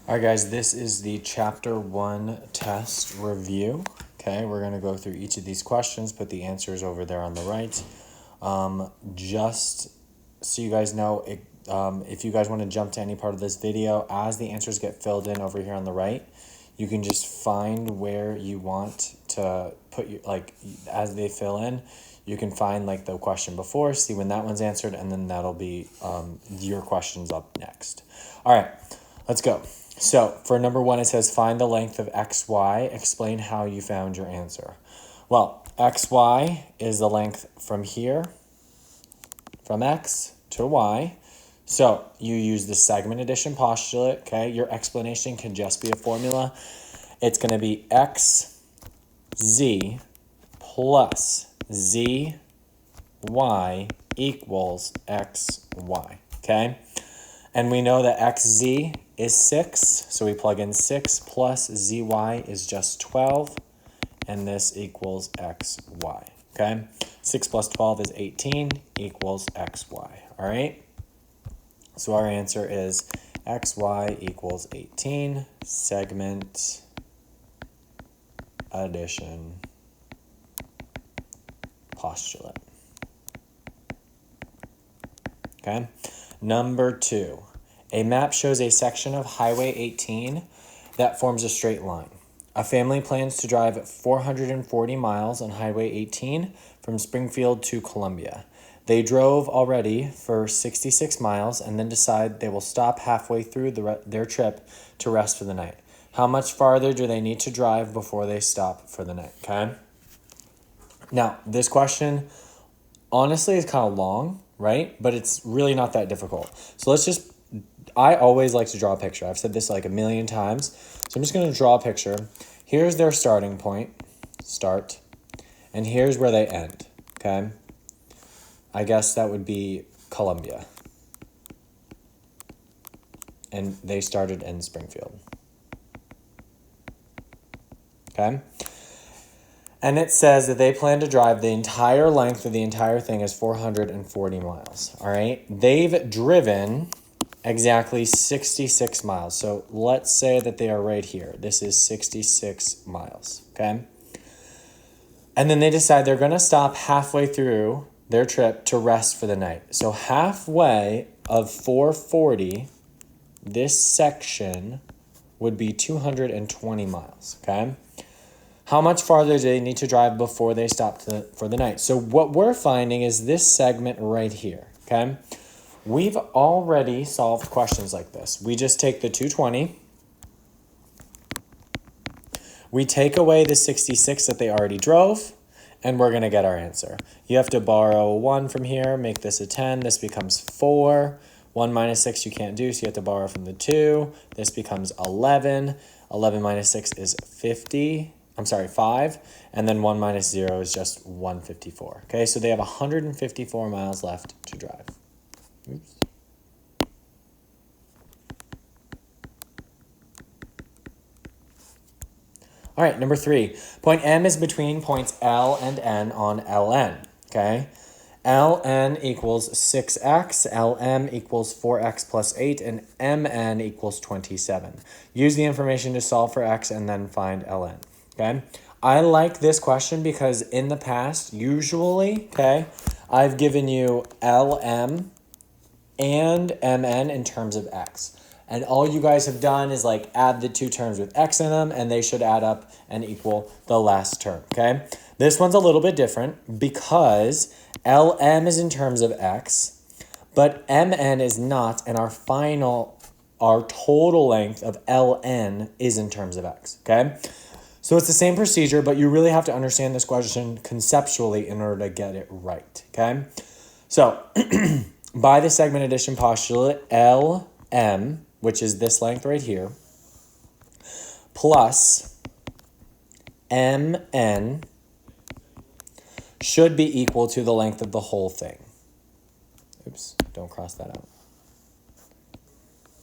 All right, guys, this is the Chapter 1 test review. Okay, we're going to go through each of these questions, put the answers over there on the right. Just so you guys know, if you guys want to jump to any part of this video, as the answers get filled in over here on the right, you can just find where you want to put your, as they fill in, you can find like the question before, see when that one's answered, and then that'll be your questions up next. All right, let's go. So for number 1, it says find the length of xy. Explain how you found your answer. Well, xy is the length from here, from x to y. So you use the segment addition postulate, okay? Your explanation can just be a formula. It's going to be xz plus zy equals xy, okay? And we know that xz is 6, so we plug in 6 plus zy is just 12, and this equals xy, okay? 6 plus 12 is 18 equals xy, all right? So our answer is xy equals 18, segment addition postulate. Okay. Number 2, a map shows a section of Highway 18 that forms a straight line. A family plans to drive 440 miles on Highway 18 from Springfield to Columbia. They drove already for 66 miles and then decide they will stop halfway through their trip to rest for the night. How much farther do they need to drive before they stop for the night? Okay. Now, this question honestly is kind of long, right? But it's really not that difficult. So I always like to draw a picture. I've said this like a million times. So I'm just going to draw a picture. Here's their starting point, start, and here's where they end, okay? I guess that would be Columbia. And they started in Springfield. Okay? And it says that they plan to drive the entire length of the entire thing is 440 miles, all right? They've driven exactly 66 miles. So let's say that they are right here. This is 66 miles, okay? And then they decide they're going to stop halfway through their trip to rest for the night. So halfway of 440, this section would be 220 miles, okay? How much farther do they need to drive before they stop for the night? So what we're finding is this segment right here, okay? We've already solved questions like this. We just take the 220. We take away the 66 that they already drove, and we're going to get our answer. You have to borrow a 1 from here, make this a 10. This becomes 4. 1 minus 6 you can't do, so you have to borrow from the 2. This becomes 11. 11 minus 6 is 5. And then 1 minus 0 is just 154. Okay, so they have 154 miles left to drive. Oops. All right, number 3. Point M is between points L and N on Ln, okay? Ln equals 6x, Lm equals 4x plus 8, and Mn equals 27. Use the information to solve for x and then find Ln, okay? I like this question because in the past, usually, okay, I've given you Lm and Mn in terms of x. And all you guys have done is like add the two terms with x in them, and they should add up and equal the last term, okay? This one's a little bit different because Lm is in terms of x, but Mn is not, and our total length of Ln is in terms of x, okay? So it's the same procedure, but you really have to understand this question conceptually in order to get it right, okay? So by the segment addition postulate, Lm, which is this length right here, plus Mn should be equal to the length of the whole thing. Oops, don't cross that out.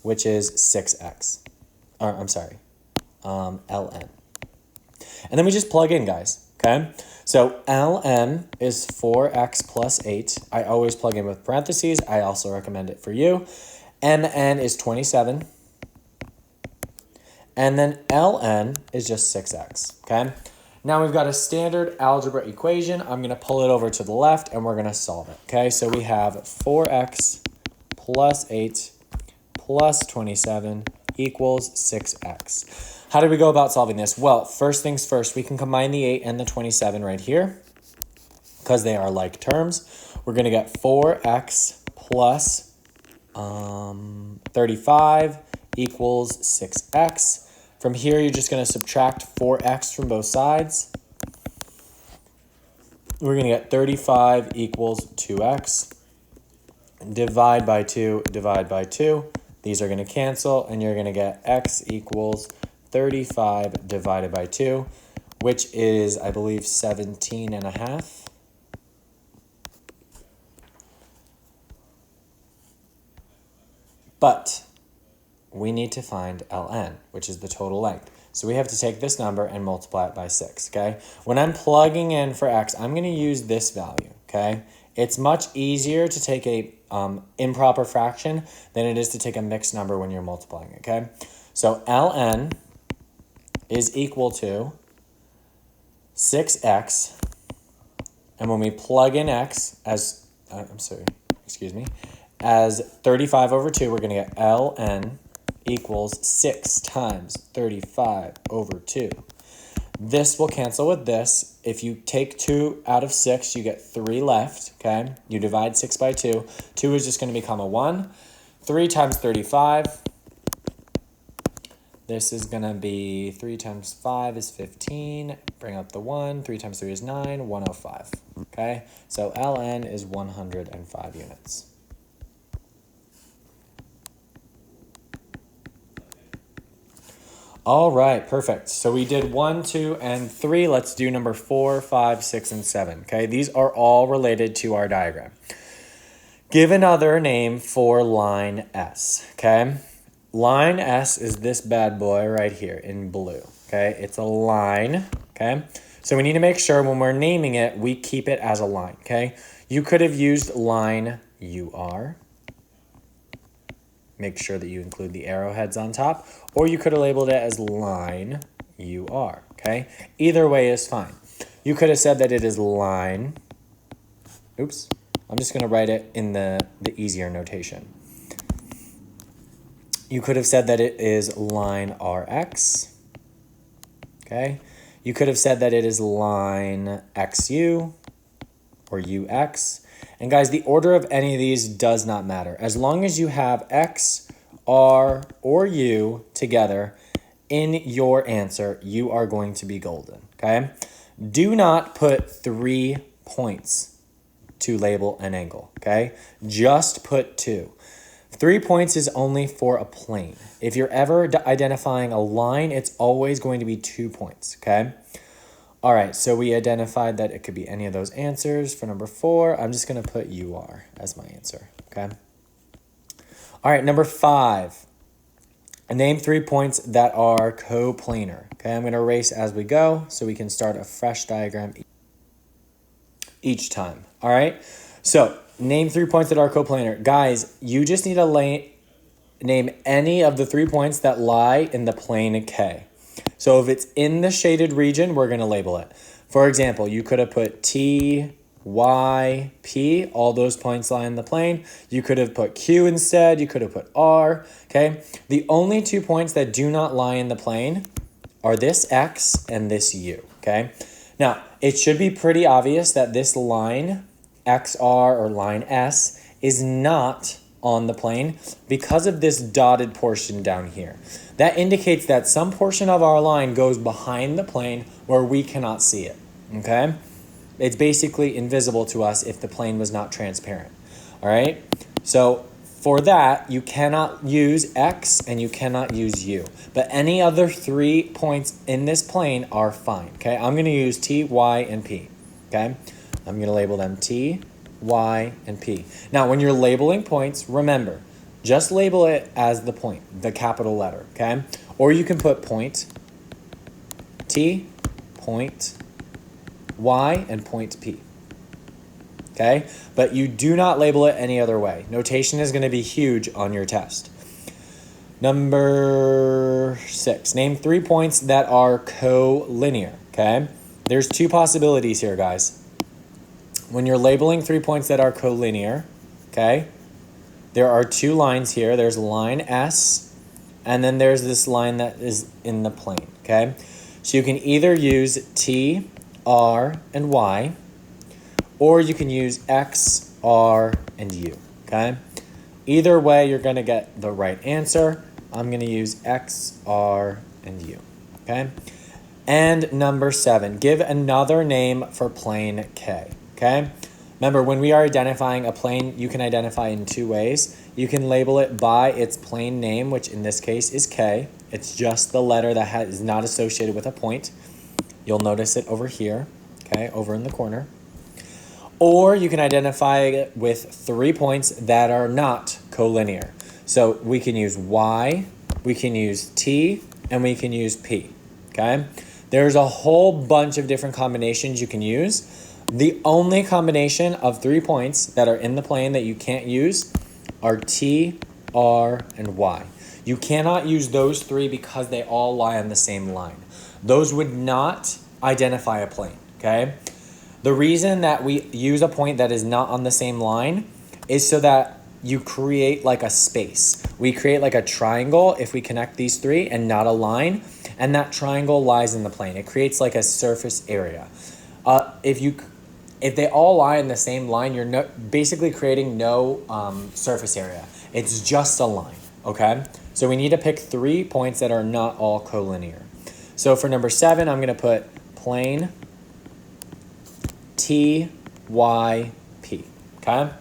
Which is 6x. Or, I'm sorry, Ln. And then we just plug in, guys, okay? So Lm is 4x plus 8. I always plug in with parentheses. I also recommend it for you. Mn is 27. And then ln is just 6x, okay? Now we've got a standard algebra equation. I'm going to pull it over to the left, and we're going to solve it, okay? So we have 4x plus 8 plus 27 equals 6x. How do we go about solving this? Well, first things first, we can combine the 8 and the 27 right here because they are like terms. We're going to get 4x plus 35 equals 6x. From here, you're just going to subtract 4x from both sides. We're going to get 35 equals 2x. Divide by 2, divide by 2. These are going to cancel, and you're going to get x equals 35 divided by 2, which is, I believe, 17 and a half. But we need to find ln, which is the total length. So we have to take this number and multiply it by 6, okay? When I'm plugging in for x, I'm going to use this value, okay? It's much easier to take a improper fraction than it is to take a mixed number when you're multiplying, okay? So ln is equal to 6x, and when we plug in x as, as 35 over 2, we're going to get ln equals 6 times 35 over 2. This will cancel with this. If you take 2 out of 6, you get 3 left, okay? You divide 6 by 2. 2 is just going to become a 1. 3 times 35. This is going to be 3 times 5 is 15. Bring up the 1. 3 times 3 is 9. 105, okay? So ln is 105 units. All right, perfect. So we did 1, 2, and 3. Let's do number 4, 5, 6, and 7. Okay, these are all related to our diagram. Give another name for line S. Okay, line S is this bad boy right here in blue. Okay, it's a line. Okay, so we need to make sure when we're naming it, we keep it as a line. Okay, you could have used line UR. Make sure that you include the arrowheads on top, or you could have labeled it as line UR, okay? Either way is fine. You could have said that it is line, oops, I'm just gonna write it in the easier notation. You could have said that it is line RX, okay? You could have said that it is line XU or UX. And guys, the order of any of these does not matter. As long as you have X, R, or U together in your answer, you are going to be golden, okay? Do not put 3 points to label an angle, okay? Just put 2. 3 points is only for a plane. If you're ever identifying a line, it's always going to be 2 points, okay? All right, so we identified that it could be any of those answers. For number 4, I'm just going to put UR as my answer, okay? All right, number 5. Name 3 points that are coplanar. Okay, I'm going to erase as we go so we can start a fresh diagram each time. All right, so name 3 points that are coplanar. Guys, you just need to name any of the 3 points that lie in the plane K. So if it's in the shaded region, we're going to label it. For example, you could have put T, Y, P. All those points lie in the plane. You could have put Q instead. You could have put R. Okay. The only 2 points that do not lie in the plane are this X and this U. Okay. Now, it should be pretty obvious that this line, XR or line S, is not on the plane because of this dotted portion down here. That indicates that some portion of our line goes behind the plane where we cannot see it, okay? It's basically invisible to us if the plane was not transparent, all right? So for that, you cannot use X and you cannot use U, but any other 3 points in this plane are fine, okay? I'm gonna use T, Y, and P, okay? I'm gonna label them T, Y, and P. Now, when you're labeling points, remember, just label it as the point, the capital letter, okay? Or you can put point T, point Y, and point P, okay? But you do not label it any other way. Notation is going to be huge on your test. Number 6, name 3 points that are collinear, okay? There's 2 possibilities here, guys. When you're labeling 3 points that are collinear, okay, there are 2 lines here. There's line S, and then there's this line that is in the plane, okay? So you can either use T, R, and Y, or you can use X, R, and U, okay? Either way, you're going to get the right answer. I'm going to use X, R, and U, okay? And number 7, give another name for plane K, okay? Remember, when we are identifying a plane, you can identify in 2 ways. You can label it by its plane name, which in this case is K. It's just the letter that is not associated with a point. You'll notice it over here, okay, over in the corner. Or you can identify it with 3 points that are not collinear. So we can use Y, we can use T, and we can use P, okay? There's a whole bunch of different combinations you can use. The only combination of 3 points that are in the plane that you can't use are T, R, and Y. You cannot use those 3 because they all lie on the same line. Those would not identify a plane, okay? The reason that we use a point that is not on the same line is so that you create like a space. We create like a triangle if we connect these 3 and not a line, and that triangle lies in the plane. It creates like a surface area. If they all lie in the same line, you're basically creating no surface area. It's just a line, okay? So we need to pick 3 points that are not all collinear. So for number 7, I'm going to put plane T, Y, P, okay?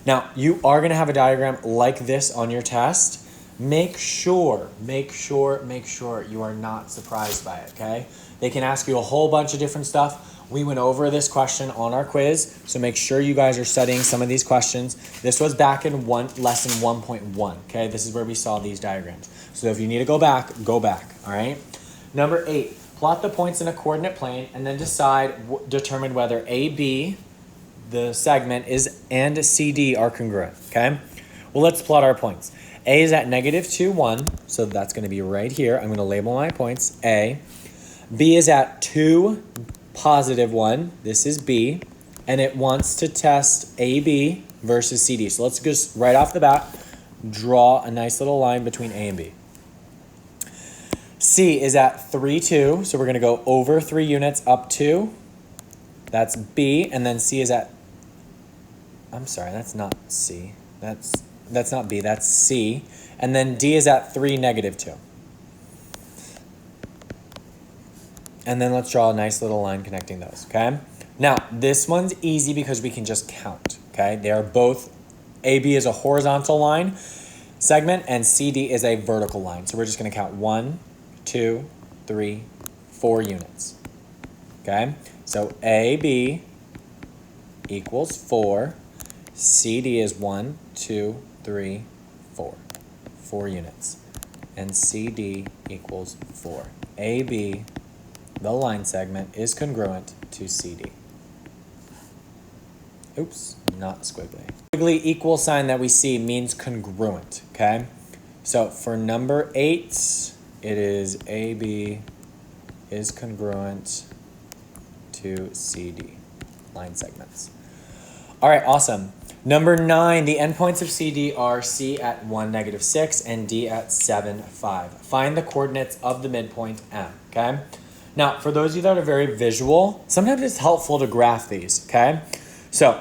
Now, you are going to have a diagram like this on your test. Make sure you are not surprised by it, okay? They can ask you a whole bunch of different stuff. We went over this question on our quiz, so make sure you guys are studying some of these questions. This was back in lesson 1.1, okay? This is where we saw these diagrams. So if you need to go back, all right? Number 8, plot the points in a coordinate plane and then determine whether AB, the segment, and CD are congruent, okay? Well, let's plot our points. A is at -2, 1, so that's going to be right here. I'm going to label my points A. B is at 2, +1. This is B, and it wants to test AB versus CD. So let's just right off the bat draw a nice little line between A and B. C is at 3, 2, so we're going to go over 3 units up 2. That's B, and then C is at, I'm sorry, that's not C. That's not B, that's C. And then D is at 3, -2. And then let's draw a nice little line connecting those, okay? Now, this one's easy because we can just count, okay? They are both, AB is a horizontal line segment and CD is a vertical line. So we're just going to count 1, 2, 3, 4 units, okay? So AB equals 4. CD is 1, 2, 3, 4. 4 units. And CD equals 4. AB, the line segment, is congruent to CD. Oops, not squiggly. Squiggly equal sign that we see means congruent, okay? So for number 8, it is AB is congruent to CD, line segments. All right, awesome. Number 9, the endpoints of CD are C at 1, -6, and D at 7, 5. Find the coordinates of the midpoint M, okay? Now, for those of you that are very visual, sometimes it's helpful to graph these, okay? So,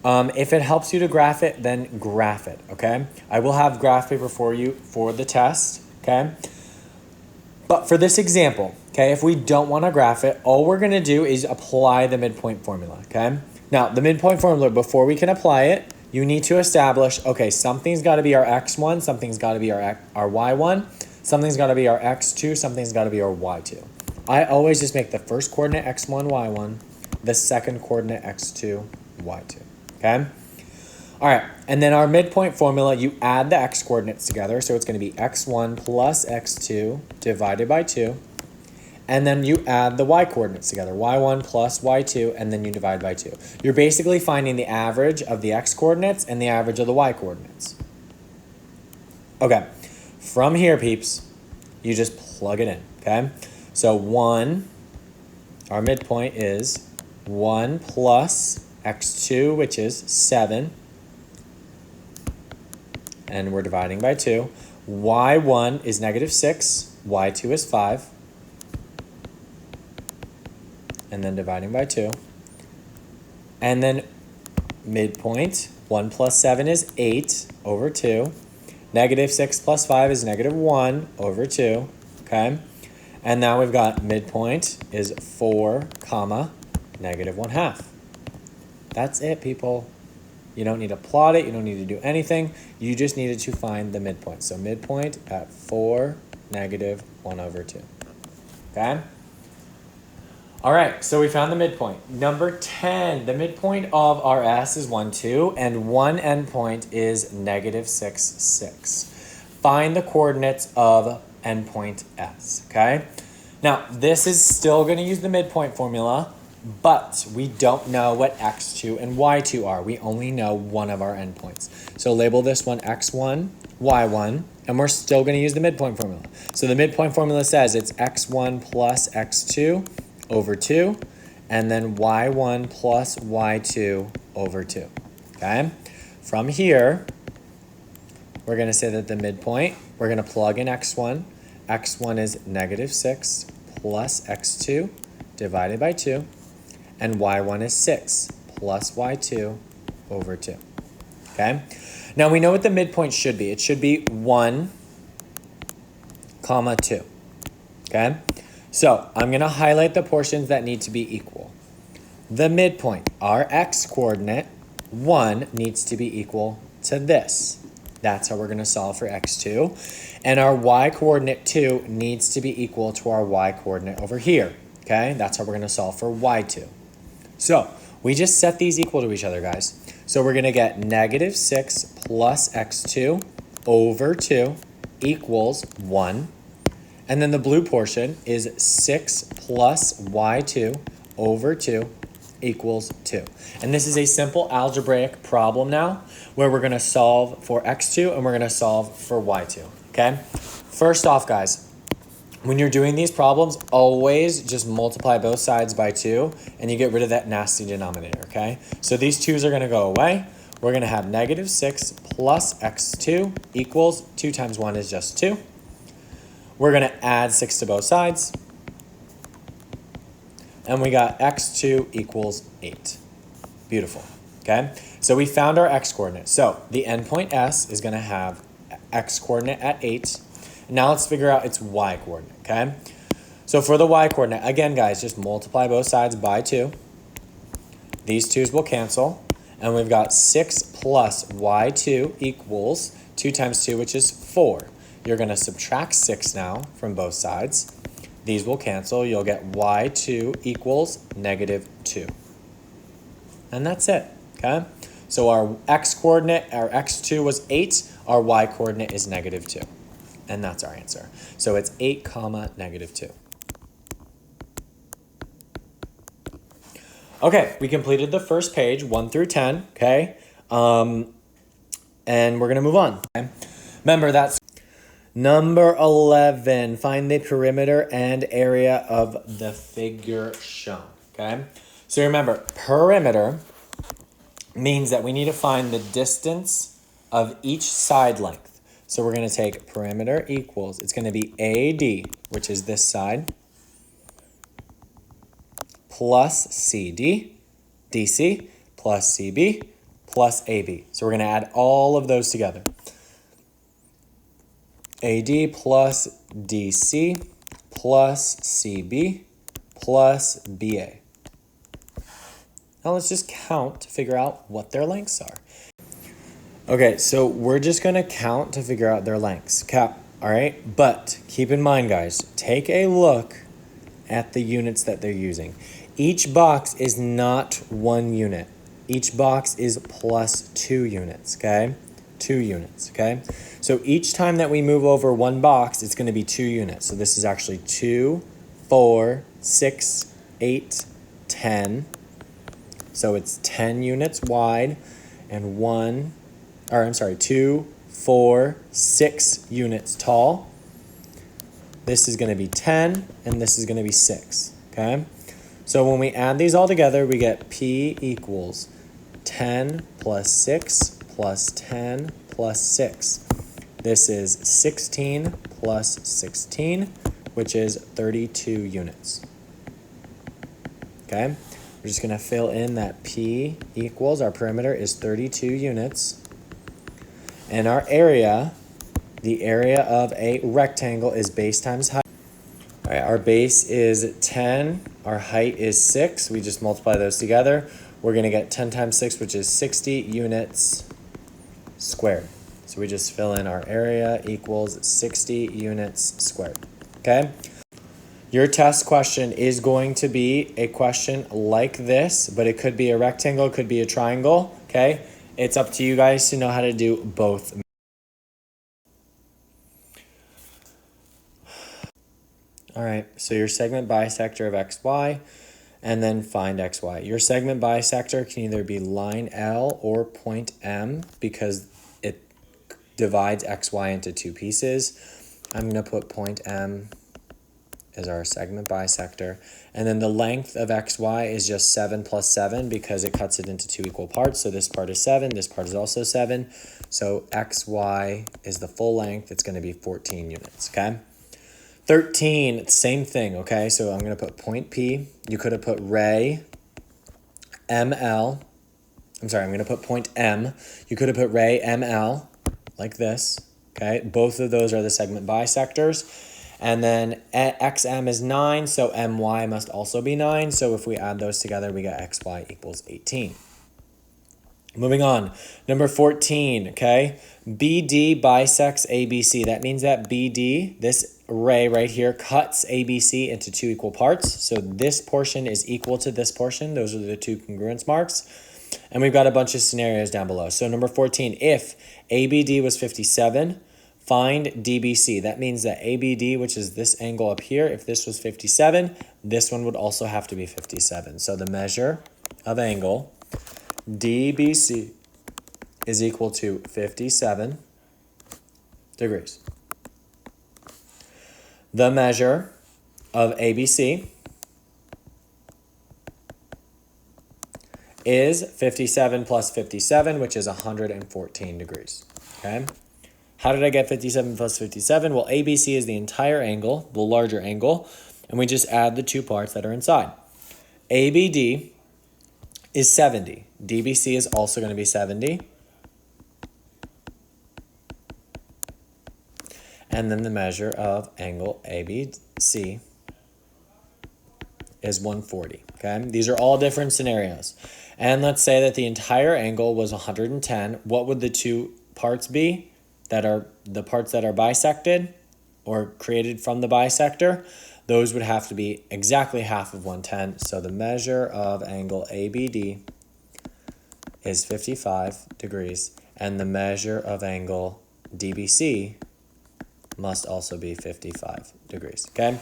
if it helps you to graph it, then graph it, okay? I will have graph paper for you for the test, okay? But for this example, okay, if we don't want to graph it, all we're going to do is apply the midpoint formula, okay? Now, the midpoint formula, before we can apply it, you need to establish, okay, something's got to be our x1, something's got to be our y1, something's got to be our x2, something's got to be our y2. I always just make the first coordinate x1, y1, the second coordinate x2, y2, okay? All right, and then our midpoint formula, you add the x coordinates together, so it's going to be x1 plus x2 divided by 2, and then you add the y coordinates together, y1 plus y2, and then you divide by 2. You're basically finding the average of the x coordinates and the average of the y coordinates. Okay, from here, peeps, you just plug it in, okay? So 1, our midpoint is 1 plus x2, which is 7. And we're dividing by 2. Y1 is negative 6. Y2 is 5. And then dividing by 2. And then midpoint, 1 plus 7 is 8 over 2. Negative 6 plus 5 is negative 1 over 2. Okay? And now we've got midpoint is 4, comma, negative 1/2. That's it, people. You don't need to plot it. You don't need to do anything. You just needed to find the midpoint. So midpoint at 4, negative 1 over 2. Okay? All right, so we found the midpoint. Number 10, the midpoint of our S is 1, 2, and one endpoint is negative 6, 6. Find the coordinates of endpoint S, okay? Now, this is still going to use the midpoint formula, but we don't know what x2 and y2 are. We only know one of our endpoints. So label this one x1, y1, and we're still going to use the midpoint formula. So the midpoint formula says it's x1 plus x2 over 2, and then y1 plus y2 over 2, okay? From here, we're going to say that the midpoint, we're going to plug in x1. x1 is negative 6 plus x2 divided by 2, and y1 is 6 plus y2 over 2, okay? Now we know what the midpoint should be. It should be 1, comma 2, okay? So I'm going to highlight the portions that need to be equal. The midpoint, our x coordinate, 1, needs to be equal to this. That's how we're going to solve for x2. And our y coordinate, 2, needs to be equal to our y coordinate over here. Okay, that's how we're going to solve for y2. So we just set these equal to each other, guys. So we're going to get negative 6 plus x2 over 2 equals 1. And then the blue portion is 6 plus y2 over 2 equals 2. And this is a simple algebraic problem now where we're going to solve for x2 and we're going to solve for y2, okay? First off, guys, when you're doing these problems, always just multiply both sides by 2 and you get rid of that nasty denominator, okay? So these 2's are going to go away. We're going to have negative 6 plus x2 equals 2 times 1 is just 2. We're going to add 6 to both sides. And we got x2 equals 8. Beautiful. Okay? So we found our x coordinate. So the endpoint S is going to have x coordinate at 8. Now let's figure out its y coordinate. Okay? So for the y coordinate, again, guys, just multiply both sides by 2. These 2's will cancel. And we've got 6 plus y2 equals 2 times 2, which is 4. You're going to subtract 6 now from both sides. These will cancel. You'll get y2 equals negative 2. And that's it, okay? So our x coordinate, our x2 was 8. Our y coordinate is negative 2. And that's our answer. So it's 8 comma negative 2. Okay, we completed the first page, 1 through 10, okay? And we're going to move on. Okay? Remember, that's number 11. Find the perimeter and area of the figure shown, okay? So remember, perimeter means that we need to find the distance of each side length. So we're going to take perimeter equals, it's going to be AD, which is this side, plus CD, DC, plus CB, plus AB. So we're going to add all of those together. AD plus DC plus CB plus BA. Now let's just count to figure out what their lengths are. Okay, so we're just going to count to figure out their lengths. All right, but keep in mind, guys, take a look at the units that they're using. Each box is not 1 unit. Each box is plus 2 units, okay? 2 units, okay? So each time that we move over 1 box, it's going to be 2 units. So this is actually 2, 4, 6, 8, 10. So it's 10 units wide and 2, 4, 6 units tall. This is going to be 10, and this is going to be 6, okay? So when we add these all together, we get P equals 10 plus 6 plus 10 plus 6. This is 16 plus 16, which is 32 units. Okay, we're just going to fill in that P equals, our perimeter is 32 units. And our area, the area of a rectangle is base times height. All right, our base is 10, our height is 6. We just multiply those together. We're going to get 10 times 6, which is 60 units squared. So we just fill in our area equals 60 units squared, okay? Your test question is going to be a question like this, but it could be a rectangle, it could be a triangle, okay? It's up to you guys to know how to do both. All right, so your segment bisector of XY, and then find XY. Your segment bisector can either be line L or point M because it divides XY into two pieces. I'm going to put point M as our segment bisector. And then the length of XY is just 7 plus 7 because it cuts it into two equal parts. So this part is 7, this part is also 7. So XY is the full length. It's going to be 14 units, okay? 13, same thing, okay? So I'm going to put point P. You could have put ray ML. I'm sorry, I'm going to put point M. You could have put ray ML like this, okay? Both of those are the segment bisectors. And then XM is 9, so MY must also be 9. So if we add those together, we get XY equals 18. Moving on, number 14, okay? BD bisects ABC. That means that BD, this ray right here, cuts ABC into two equal parts. So this portion is equal to this portion. Those are the two congruence marks. And we've got a bunch of scenarios down below. So number 14, if ABD was 57, find DBC. That means that ABD, which is this angle up here, if this was 57, this one would also have to be 57. So the measure of angle DBC is equal to 57 degrees. The measure of ABC is 57 plus 57, which is 114 degrees, okay? How did I get 57 plus 57? Well, ABC is the entire angle, the larger angle, and we just add the two parts that are inside. ABD is 70. DBC is also going to be 70. And then the measure of angle ABC is 140, okay? These are all different scenarios. And let's say that the entire angle was 110. What would the two parts be? That are the parts that are bisected or created from the bisector, those would have to be exactly half of 110. So the measure of angle ABD is 55 degrees, and the measure of angle DBC must also be 55 degrees, okay?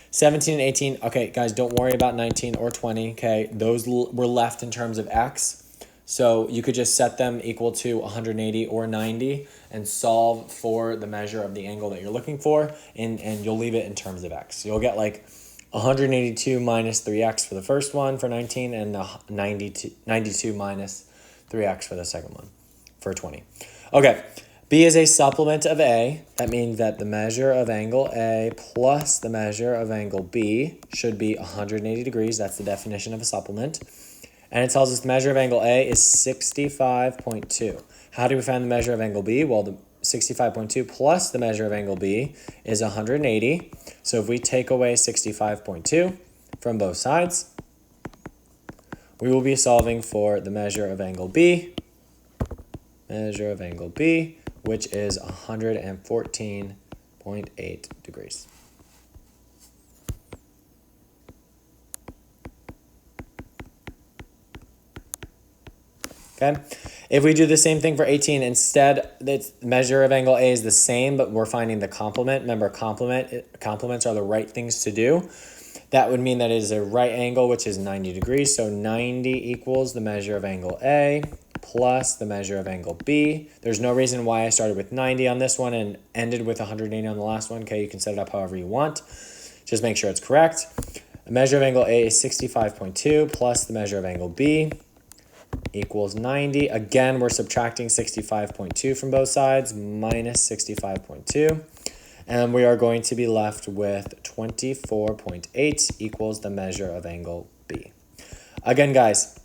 17 and 18, okay, guys, don't worry about 19 or 20, okay? Those were left in terms of X. So you could just set them equal to 180 or 90 and solve for the measure of the angle that you're looking for, and you'll leave it in terms of X. So you'll get like 182 minus 3x for the first one for 19 and 92 minus 3x for the second one for 20. Okay, B is a supplement of A. That means that the measure of angle A plus the measure of angle B should be 180 degrees. That's the definition of a supplement. And it tells us the measure of angle A is 65.2. How do we find the measure of angle B? Well, the 65.2 plus the measure of angle B is 180. So if we take away 65.2 from both sides, we will be solving for the measure of angle B, which is 114.8 degrees. Okay, if we do the same thing for 18, instead, the measure of angle A is the same, but we're finding the complement. Remember, complements are the right things to do. That would mean that it is a right angle, which is 90 degrees. So 90 equals the measure of angle A plus the measure of angle B. There's no reason why I started with 90 on this one and ended with 180 on the last one. Okay, you can set it up however you want. Just make sure it's correct. The measure of angle A is 65.2 plus the measure of angle B equals 90. Again, we're subtracting 65.2 from both sides, minus 65.2. And we are going to be left with 24.8 equals the measure of angle B. Again, guys,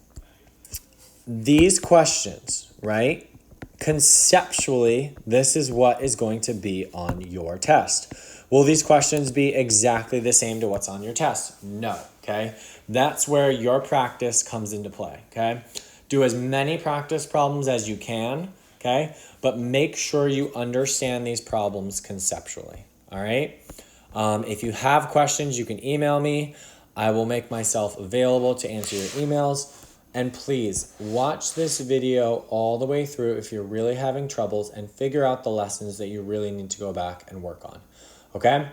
these questions, right? Conceptually, this is what is going to be on your test. Will these questions be exactly the same to what's on your test? No, okay? That's where your practice comes into play, okay? Do as many practice problems as you can, okay? But make sure you understand these problems conceptually, all right? If you have questions, you can email me. I will make myself available to answer your emails. And please watch this video all the way through if you're really having troubles and figure out the lessons that you really need to go back and work on. Okay?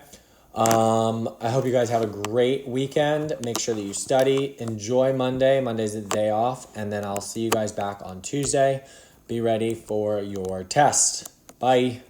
I hope you guys have a great weekend. Make sure that you study. Enjoy Monday. Monday's the day off. And then I'll see you guys back on Tuesday. Be ready for your test. Bye.